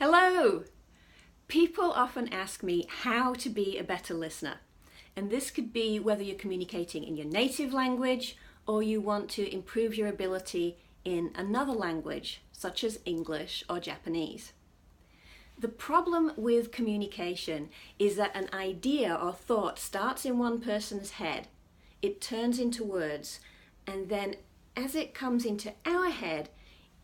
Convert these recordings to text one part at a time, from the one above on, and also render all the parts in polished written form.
Hello! People often ask me how to be a better listener. And this could be whether you're communicating in your native language or you want to improve your ability in another language, such as English or Japanese. The problem with communication is that an idea or thought starts in one person's head, it turns into words, and then as it comes into our head,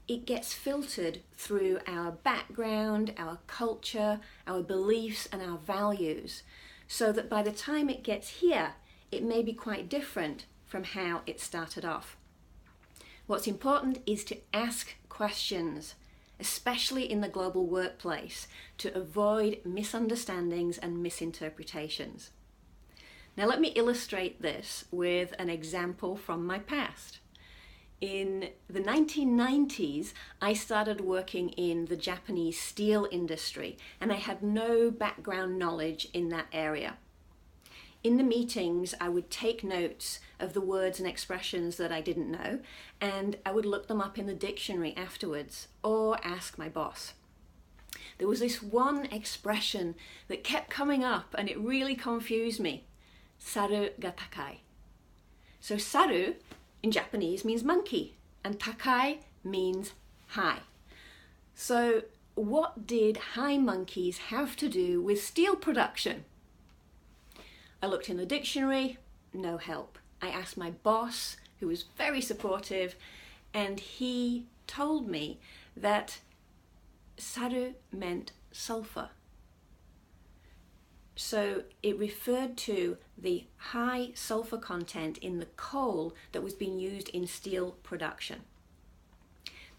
it gets filtered through our background, our culture, our beliefs, and our values, so that by the time it gets here, it may be quite different from how it started off. What's important is to ask questions, especially in the global workplace, to avoid misunderstandings and misinterpretations. Now let me illustrate this with an example from my past. In the 1990s, I started working in the Japanese steel industry, and I had no background knowledge in that area. In the meetings, I would take notes of the words and expressions that I didn't know, and I would look them up in the dictionary afterwards, or ask my boss. There was this one expression that kept coming up, and it really confused me. Saru ga takai. So saru in Japanese means monkey, and takai means high. So what did high monkeys have to do with steel production? I looked in the dictionary, no help. I asked my boss, who was very supportive, and he told me that saru meant sulfur. So it referred to the high sulfur content in the coal that was being used in steel production.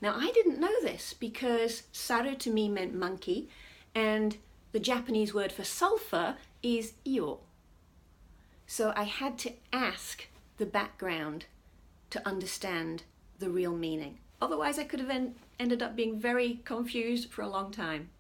Now I didn't know this because saru to me meant monkey, and the Japanese word for sulfur is iyo. So I had to ask the background to understand the real meaning. Otherwise I could have ended up being very confused for a long time.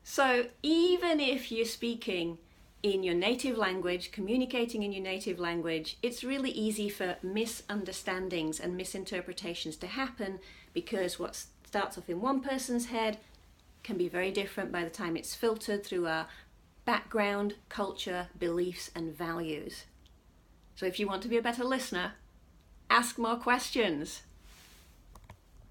So even if you're speaking in your native language, communicating in your native language, it's really easy for misunderstandings and misinterpretations to happen, because what starts off in one person's head can be very different by the time it's filtered through our background, culture, beliefs, and values. So if you want to be a better listener, ask more questions.